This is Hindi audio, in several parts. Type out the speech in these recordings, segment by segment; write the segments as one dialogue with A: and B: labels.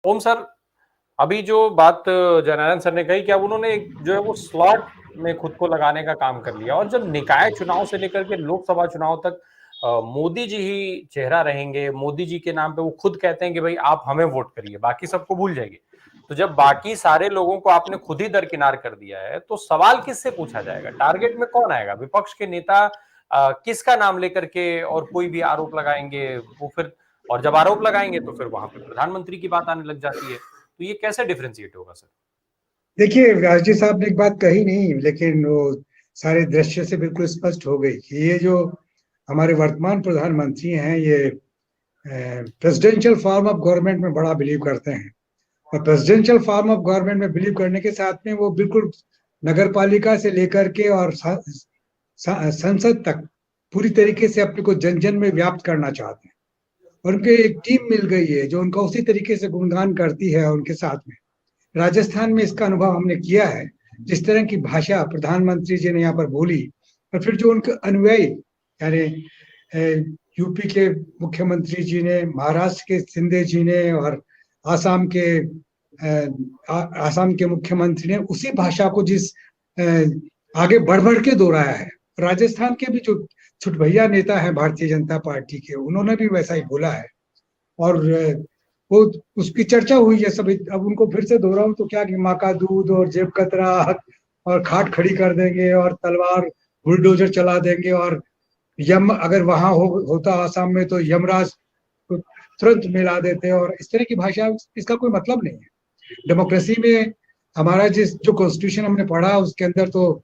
A: ओम सर, अभी जो बात जनार्दन सर ने कही कि अब उन्होंने जो है वो स्लॉट में खुद को लगाने का काम कर लिया और जब निकाय चुनाव से लेकर के लोकसभा चुनाव तक मोदी जी ही चेहरा रहेंगे, मोदी जी के नाम पे वो खुद कहते हैं कि भाई आप हमें वोट करिए, बाकी सबको भूल जाइए। तो जब बाकी सारे लोगों को आपने खुद ही दरकिनार कर दिया है, तो सवाल किससे पूछा जाएगा? टारगेट में कौन आएगा? विपक्ष के नेता किसका नाम लेकर के और कोई भी आरोप लगाएंगे, वो फिर और जब आरोप लगाएंगे तो फिर वहां पे प्रधानमंत्री की बात आने लग जाती है। तो ये कैसे डिफरेंशिएट होगा सर?
B: देखिए, राजीव साहब ने एक बात कही नहीं, लेकिन वो सारे दृश्य से बिल्कुल स्पष्ट हो गई कि ये जो हमारे वर्तमान प्रधानमंत्री हैं, ये प्रेसिडेंशियल फॉर्म ऑफ गवर्नमेंट में बड़ा बिलीव करते हैं। और प्रेसिडेंशियल फॉर्म ऑफ गवर्नमेंट में बिलीव करने के साथ में वो बिल्कुल नगर पालिका से लेकर के और संसद तक पूरी तरीके से अपने को जन जन में व्याप्त करना चाहते हैं। और उनके एक टीम मिल गई है जो उनका उसी तरीके से गुणगान करती है उनके साथ में। राजस्थान में इसका अनुभव हमने किया है। जिस तरह की भाषा प्रधानमंत्री जी ने यहाँ पर बोली, और फिर जो उनके अनुयायी, यानी यूपी के मुख्यमंत्री जी ने, महाराष्ट्र के शिंदे जी ने, और आसाम के आसाम के मुख्यमंत्री ने उसी भाषा को जिस आगे बढ़ बढ़ के दोहराया है। राजस्थान के भी जो छुटभैया नेता है भारतीय जनता पार्टी के, उन्होंने भी वैसा ही बोला है। और वो उसकी चर्चा हुई है सब। अब उनको फिर से दोहराऊं तो क्या कि माँ का दूध और जेब कतरा और खाट खड़ी कर देंगे और तलवार बुलडोजर चला देंगे, और यम अगर वहां होता आसाम में तो यमराज को तुरंत मिला देते। और इस तरह की भाषा, इसका कोई मतलब नहीं है। डेमोक्रेसी में हमारा जिस जो कॉन्स्टिट्यूशन हमने पढ़ा उसके अंदर तो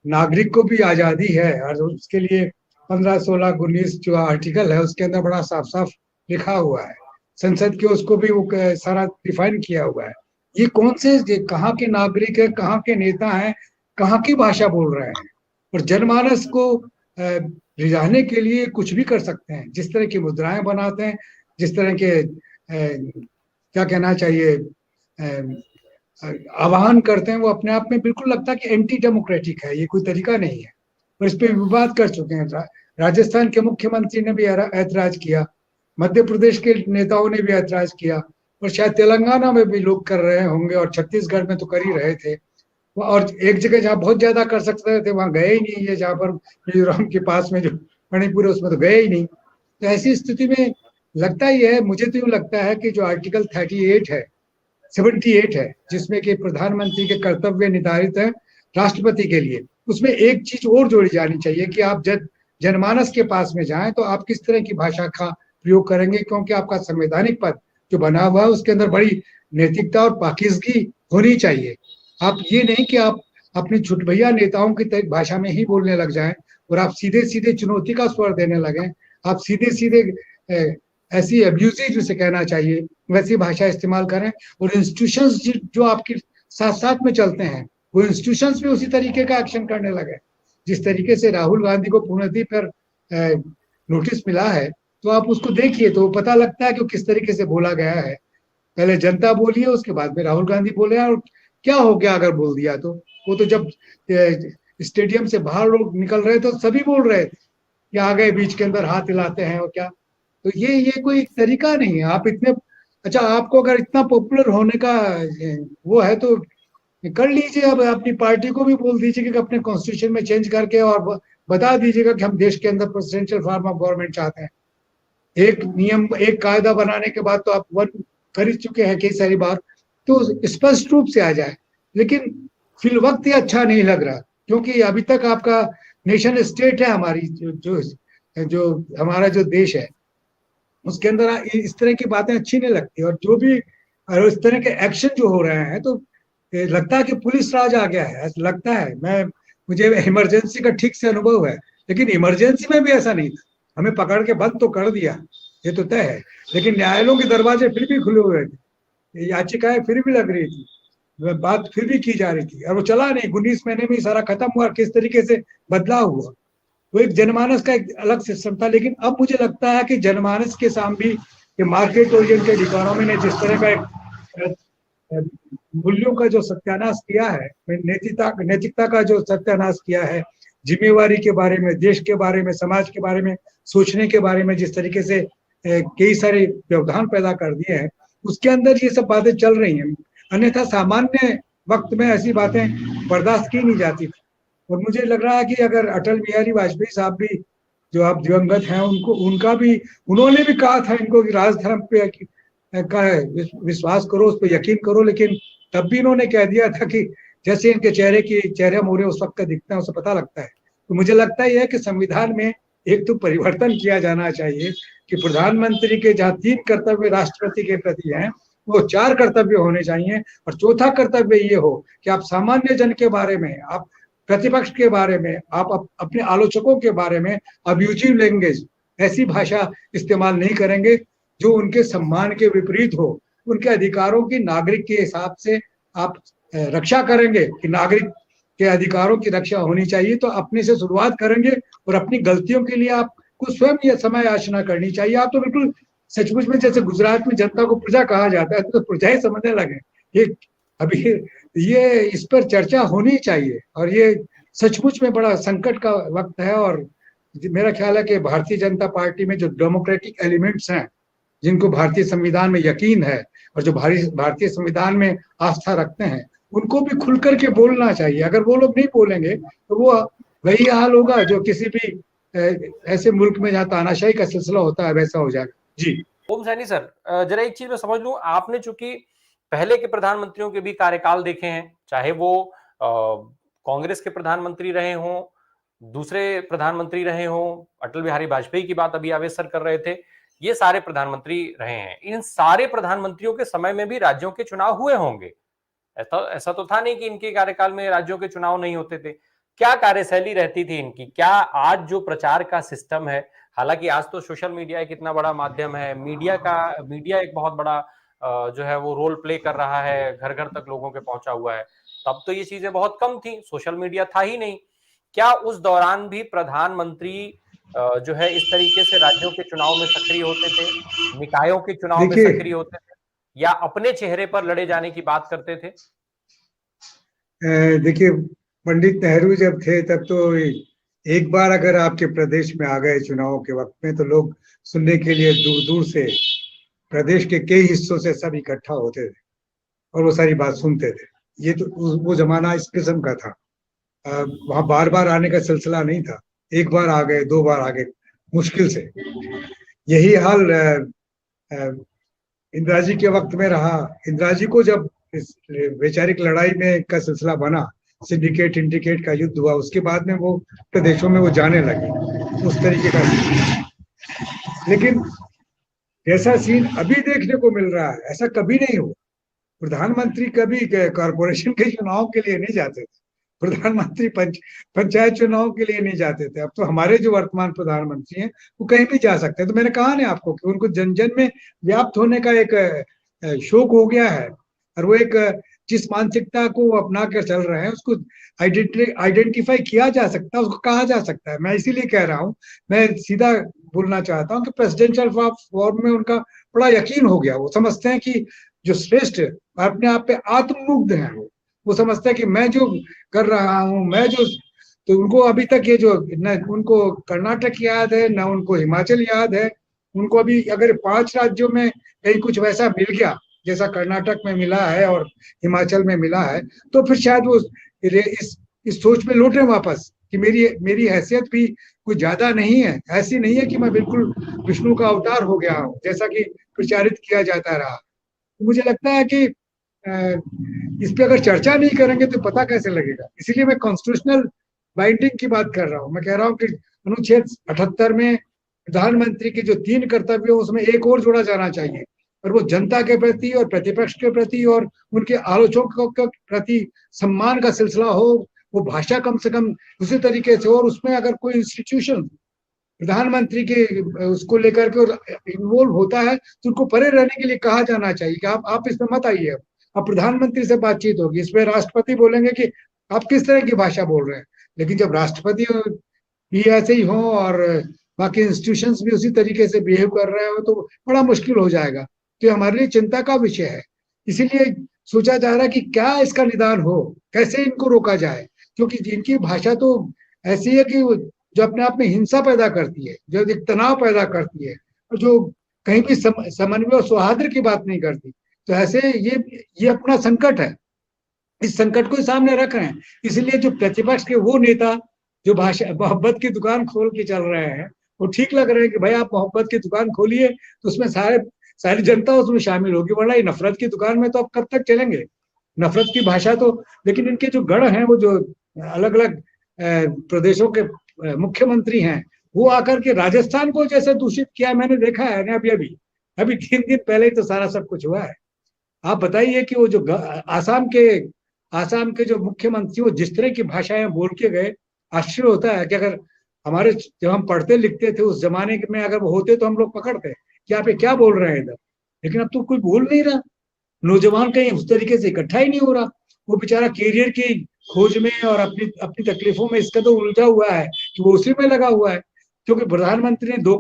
B: नागरिक को भी आजादी है, और उसके लिए 15, 16, 19 जो आर्टिकल है उसके अंदर बड़ा साफ साफ लिखा हुआ है। संसद के उसको भी वो सारा डिफाइन किया हुआ है। ये कौन से कहाँ के नागरिक है, कहाँ के नेता हैं, कहाँ की भाषा बोल रहे हैं। और जनमानस को रिझाने के लिए कुछ भी कर सकते हैं। जिस तरह की मुद्राएं बनाते हैं, जिस तरह के क्या कहना चाहिए, आह्वान करते हैं, वो अपने आप में बिल्कुल लगता है कि एंटी डेमोक्रेटिक है। ये कोई तरीका नहीं है। और इस पर विवाद कर चुके हैं। राजस्थान के मुख्यमंत्री ने भी ऐतराज किया, मध्य प्रदेश के नेताओं ने भी ऐतराज किया, और शायद तेलंगाना में भी लोग कर रहे होंगे, और छत्तीसगढ़ में तो कर ही रहे थे। और एक जगह जहाँ बहुत ज्यादा कर सकते थे वहां गए ही नहीं है, जहाँ पर मिजोरम के पास में जो मणिपुर है उसमें तो गए ही नहीं। तो ऐसी स्थिति में लगता ही है, मुझे तो यूँ लगता है कि जो आर्टिकल 38 है, 78 है, जिसमें कि प्रधानमंत्री के कर्तव्य निर्धारित है राष्ट्रपति के लिए, उसमें एक चीज और जोड़ी जानी चाहिए कि आप जनमानस के पास में जाएं तो आप किस तरह की भाषा का प्रयोग करेंगे, क्योंकि आपका संवैधानिक पद जो बना हुआ है उसके अंदर बड़ी नैतिकता और पाकिजगी होनी चाहिए। आप ये नहीं कि आप अपनी छुटभैया नेताओं की भाषा में ही बोलने लग जाएं, और आप सीधे सीधे चुनौती का स्वर देने लगे। आप सीधे सीधे ऐसी अब्यूजिव जिसे कहना चाहिए वैसी भाषा इस्तेमाल करें। और इंस्टीट्यूशंस जो आपके साथ साथ में चलते हैं, वो इंस्टीट्यूशंस भी उसी तरीके का एक्शन करने लगे। जिस तरीके से राहुल गांधी को पूर्णतः पर नोटिस मिला है, तो आप उसको देखिए तो पता लगता है कि किस तरीके से बोला गया है। पहले जनता बोली है, उसके बाद में राहुल गांधी बोले हैं। और क्या हो गया अगर बोल दिया तो? वो तो जब स्टेडियम से बाहर लोग निकल रहे थे तो सभी बोल रहे थे कि आ गए बीच के अंदर हाथ हिलाते हैं और क्या। तो ये कोई तरीका नहीं है। आप इतने अच्छा, आपको अगर इतना पॉपुलर होने का वो है तो कर लीजिए। अब अपनी पार्टी को भी बोल दीजिए कि अपने कॉन्स्टिट्यूशन में चेंज करके और बता दीजिएगा कि हम देश के अंदर प्रेसिडेंशियल फॉर्म ऑफ गवर्नमेंट चाहते हैं। एक नियम, एक कायदा बनाने के बाद तो आप वन कर ही चुके हैं कई सारी बार, तो स्पष्ट रूप से आ जाए। लेकिन फिल वक्त ये अच्छा नहीं लग रहा, क्योंकि अभी तक आपका नेशन स्टेट है, हमारी जो हमारा जो देश है उसके अंदर इस तरह की बातें अच्छी नहीं लगती। और जो भी और इस तरह के एक्शन जो हो रहे हैं, तो लगता है कि पुलिस राज आ गया है, ऐसा लगता है। मुझे इमरजेंसी का ठीक से अनुभव है, लेकिन इमरजेंसी में भी ऐसा नहीं था। हमें पकड़ के बंद तो कर दिया, ये तो तय है, लेकिन न्यायालयों के दरवाजे फिर भी खुले हुए थे, याचिकाएं फिर भी लग रही थी, बात फिर भी की जा रही थी, और वो चला नहीं। 19 महीने में सारा खत्म हुआ। किस तरीके से बदलाव हुआ, वो एक जनमानस का एक अलग सिस्टम था। लेकिन अब मुझे लगता है कि जनमानस के सामने ये मार्केट ओरिएंटेड इकोनॉमी ने जिस तरह का एक मूल्यों का जो सत्यानाश किया है, नैतिकता का जो सत्यानाश किया है, जिम्मेवारी के बारे में, देश के बारे में, समाज के बारे में सोचने के बारे में जिस तरीके से कई सारे व्यवधान पैदा कर दिए हैं, उसके अंदर ये सब बातें चल रही हैं। अन्यथा सामान्य वक्त में ऐसी बातें बर्दाश्त की नहीं जाती। और मुझे लग रहा है कि अगर अटल बिहारी वाजपेयी साहब भी, जो आप दिवंगत हैं, उनको उनका भी, उन्होंने भी कहा था इनको कि राजधर्म पे का विश्वास करो, उस पर यकीन करो, लेकिन तब भी इन्होंने कह दिया था कि जैसे इनके चेहरे मोहरे उस वक्त का दिखता है, उसे पता लगता है। तो मुझे लगता है कि संविधान में एक तो परिवर्तन किया जाना चाहिए कि प्रधानमंत्री के जहाँ 3 कर्तव्य राष्ट्रपति के प्रति हैं, वो 4 कर्तव्य होने चाहिए। और चौथा कर्तव्य ये हो कि आप सामान्य जन के बारे में, आप प्रतिपक्ष के बारे में, आप अपने आलोचकों के बारे में अब्यूजिव लैंग्वेज, ऐसी भाषा इस्तेमाल नहीं करेंगे जो उनके सम्मान के विपरीत हो। उनके अधिकारों की नागरिक के हिसाब से आप रक्षा करेंगे कि नागरिक के अधिकारों की रक्षा होनी चाहिए, तो अपने से शुरुआत करेंगे और अपनी गलतियों के लिए आपको स्वयं यह समय याचना करनी चाहिए। आप तो बिल्कुल सचमुच में, जैसे गुजरात में जनता को प्रजा कहा जाता है, तो प्रजा ही समझने लगे। ये अभी ये इस पर चर्चा होनी चाहिए। और ये सचमुच में बड़ा संकट का वक्त है। और मेरा ख्याल है कि भारतीय जनता पार्टी में जो डेमोक्रेटिक एलिमेंट्स हैं, जिनको भारतीय संविधान में यकीन है और जो भारतीय संविधान में आस्था रखते हैं, उनको भी खुल करके बोलना चाहिए। अगर वो लोग नहीं बोलेंगे तो वो वही हाल होगा जो किसी भी ऐसे मुल्क में जहाँ तानाशाही का सिलसिला होता है, वैसा हो जाएगा। जी
A: ओम सैनी सर, जरा एक चीज मैं समझ लूं, आपने चूंकि पहले के प्रधानमंत्रियों के भी कार्यकाल देखे हैं, चाहे वो कांग्रेस के प्रधानमंत्री रहे हों, दूसरे प्रधानमंत्री रहे हों, अटल बिहारी वाजपेयी की बात अभी आवेश सर कर रहे थे, ये सारे प्रधानमंत्री रहे हैं। इन सारे प्रधानमंत्रियों के समय में भी राज्यों के चुनाव हुए होंगे। ऐसा तो था नहीं कि इनके कार्यकाल में राज्यों के चुनाव नहीं होते थे। क्या कार्यशैली रहती थी इनकी? क्या आज जो प्रचार का सिस्टम है, हालांकि आज तो सोशल मीडिया एक इतना बड़ा माध्यम है, मीडिया एक बहुत बड़ा जो है वो रोल प्ले कर रहा है, घर घर तक लोगों के पहुंचा हुआ है। तब तो ये चीजें बहुत कम थी, सोशल मीडिया था ही नहीं। क्या उस दौरान भी प्रधानमंत्री जो है इस तरीके से राज्यों के चुनाव में सक्रिय होते थे, निकायों के चुनाव में
B: देखिए,
A: सक्रिय होते थे, या अपने चेहरे पर लड़े जाने की बात करते थे?
B: देखिए, पंडित नेहरू जब थे तब तो एक बार अगर आपके प्रदेश में आ गए चुनाव के वक्त में, तो लोग सुनने के लिए दूर दूर से, प्रदेश के कई हिस्सों से सब इकट्ठा होते थे और वो सारी बात सुनते थे। ये तो वो जमाना इस किस्म का था। वहां बार बार आने का सिलसिला नहीं था। एक बार आ गए, 2 बार आ गए, मुश्किल से। यही हाल इंदिरा जी के वक्त में रहा। इंदिरा जी को जब इस वैचारिक लड़ाई में का सिलसिला बना, सिंडिकेट इंडिकेट का युद्ध हुआ, उसके बाद में वो प्रदेशों में वो जाने लगे उस तरीके का। लेकिन जैसा सीन अभी देखने को मिल रहा है, ऐसा कभी नहीं हुआ। प्रधानमंत्री कभी कॉरपोरेशन के चुनाव के लिए नहीं जाते थे, प्रधानमंत्री पंचायत चुनाव के लिए नहीं जाते थे। अब तो हमारे जो वर्तमान प्रधानमंत्री हैं वो कहीं भी जा सकते हैं। तो मैंने कहा ना आपको कि उनको जन जन में व्याप्त होने का एक शौक हो गया है। और वो एक जिस मानसिकता को वो अपना कर चल रहे हैं, उसको आइडेंटिफाई किया जा सकता है, उसको कहा जा सकता है। मैं इसीलिए कह रहा हूँ, मैं सीधा बोलना चाहता हूँ कि प्रेसिडेंशियल फॉर्म में उनका बड़ा यकीन हो गया। वो समझते हैं कि जो श्रेष्ठ, अपने आप पे आत्ममुग्ध है, वो समझते हैं कि मैं जो कर रहा हूँ, मैं जो, तो उनको अभी तक ये जो, न उनको कर्नाटक याद है, न उनको हिमाचल याद है। उनको अभी अगर 5 राज्यों में कहीं कुछ वैसा मिल गया जैसा कर्नाटक में मिला है और हिमाचल में मिला है, तो फिर शायद वो इस सोच में लौटे वापस कि मेरी हैसियत भी कुछ ज्यादा नहीं है। ऐसी नहीं है कि मैं बिल्कुल विष्णु का अवतार हो गया हूँ, जैसा कि प्रचारित किया जाता रहा। मुझे लगता है कि इस पे अगर चर्चा नहीं करेंगे तो पता कैसे लगेगा। इसीलिए मैं कॉन्स्टिट्यूशनल बाइंडिंग की बात कर रहा हूँ। मैं कह रहा हूँ कि अनुच्छेद 78 में प्रधानमंत्री के जो 3 कर्तव्य, उसमें एक और जोड़ा जाना चाहिए, और वो जनता के प्रति और प्रतिपक्ष के प्रति और उनके आलोचकों के प्रति सम्मान का सिलसिला हो। वो भाषा कम से कम उसी तरीके से हो, और उसमें अगर कोई इंस्टीट्यूशन प्रधानमंत्री के उसको लेकर के इन्वॉल्व होता है तो उनको परे रहने के लिए कहा जाना चाहिए कि आप इसमें मत आइए। अब प्रधानमंत्री से बातचीत होगी, इसमें राष्ट्रपति बोलेंगे कि आप किस तरह की भाषा बोल रहे हैं। लेकिन जब राष्ट्रपति भी ऐसे ही हो और बाकी इंस्टीट्यूशंस भी उसी तरीके से बिहेव कर रहे हो, तो बड़ा मुश्किल हो जाएगा। तो हमारे लिए चिंता का विषय है। इसीलिए सोचा जा रहा है कि क्या इसका निदान हो, कैसे इनको रोका जाए, क्योंकि इनकी भाषा तो ऐसी है कि जो अपने आप में हिंसा पैदा करती है, जो एक तनाव पैदा करती है, और जो कहीं भी समन्वय और सौहार्द की बात नहीं करती। तो ऐसे ये अपना संकट है, इस संकट को सामने रख रहे हैं। इसलिए जो प्रतिपक्ष के वो नेता जो भाषा मोहब्बत की दुकान खोल के चल रहे हैं, वो ठीक लग रहे हैं कि भाई आप मोहब्बत की दुकान खोलिए, तो उसमें सारी जनता उसमें शामिल होगी, वरना ये नफरत की दुकान में तो अब कब तक चलेंगे, नफरत की भाषा तो। लेकिन इनके जो गढ़ हैं, वो जो अलग अलग प्रदेशों के मुख्यमंत्री हैं, वो आकर के राजस्थान को जैसे दूषित किया, मैंने देखा है ना, अभी 3 दिन पहले ही तो सारा सब कुछ हुआ है। आप बताइए कि वो जो आसाम के जो मुख्यमंत्री, वो जिस तरह की भाषाएं बोल के गए, आश्चर्य होता है कि अगर हमारे, जब हम पढ़ते लिखते थे उस जमाने में, अगर वो होते तो हम लोग पकड़ते कि आप ये क्या बोल रहे हैं इधर। लेकिन अब तो कोई बोल नहीं रहा, नौजवान कहीं उस तरीके से इकट्ठा ही नहीं हो रहा। वो बेचारा कैरियर की खोज में और अपनी अपनी तकलीफों में इसका तो उलझा हुआ है कि वो उसी में लगा हुआ है, क्योंकि प्रधानमंत्री ने 2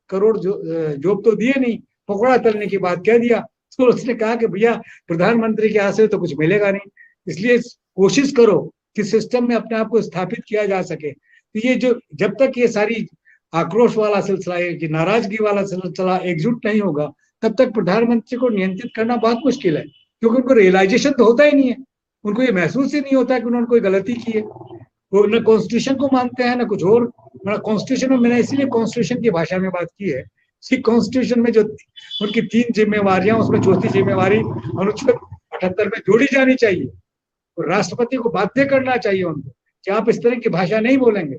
B: करोड़ जॉब तो दिए नहीं, पकौड़ा तलने की बात कह दिया। तो उसने कहा कि भैया प्रधानमंत्री के हाथ से तो कुछ मिलेगा नहीं, इसलिए कोशिश करो कि सिस्टम में अपने आप को स्थापित किया जा सके। तो ये जो, जब तक ये सारी आक्रोश वाला सिलसिला है कि नाराजगी वाला सिलसिला एकजुट नहीं होगा, तब तक प्रधानमंत्री को नियंत्रित करना बहुत मुश्किल है, क्योंकि उनको रियलाइजेशन तो होता ही नहीं है, उनको ये महसूस ही नहीं होता कि उन्होंने कोई गलती की है। वो न कॉन्स्टिट्यूशन को मानते हैं, न कुछ और। कॉन्स्टिट्यूशन में, मैंने इसीलिए कॉन्स्टिट्यूशन की भाषा में बात की है, कॉन्स्टिट्यूशन में जो उनकी 3 जिम्मेवारियां, उसमें चौथी जिम्मेवारी अनुच्छेद 78 में जोड़ी जानी चाहिए। तो राष्ट्रपति को बाध्य करना चाहिए उनको कि आप इस तरह की भाषा नहीं बोलेंगे।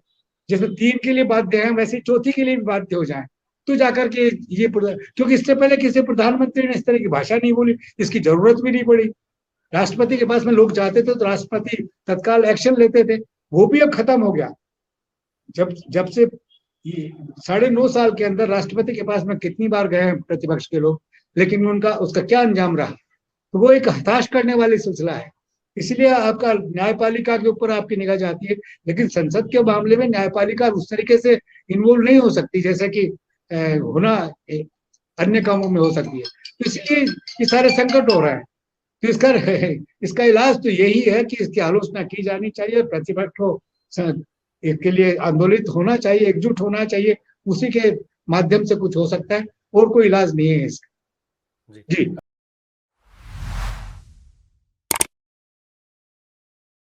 B: जैसे 3 के लिए बाध्य है, वैसे चौथी के लिए भी बाध्य हो जाए, तो जाकर के ये, क्योंकि इससे पहले किसी प्रधानमंत्री ने इस तरह की भाषा नहीं बोली, इसकी जरूरत भी नहीं पड़ी। राष्ट्रपति के पास में लोग जाते थे तो राष्ट्रपति तत्काल एक्शन लेते थे, वो भी अब खत्म हो गया। जब से 9.5 साल के अंदर राष्ट्रपति के पास में कितनी बार गए हैं प्रतिपक्ष के लोग, लेकिन उनका उसका क्या अंजाम रहा। तो वो एक हताश करने वाली सिलसिला है। इसलिए आपका न्यायपालिका के ऊपर आपकी निगाह जाती है, लेकिन संसद के मामले में न्यायपालिका उस तरीके से इन्वॉल्व नहीं हो सकती जैसे कि होना अन्य कामों में हो सकती है। तो इसलिए ये सारे संकट हो रहे हैं। तो इसका इलाज तो यही है कि इसकी आलोचना की जानी चाहिए, प्रतिपक्ष को इसके लिए आंदोलित होना चाहिए, एकजुट होना चाहिए, उसी के माध्यम से कुछ हो सकता है, और कोई इलाज नहीं है इसका। जी।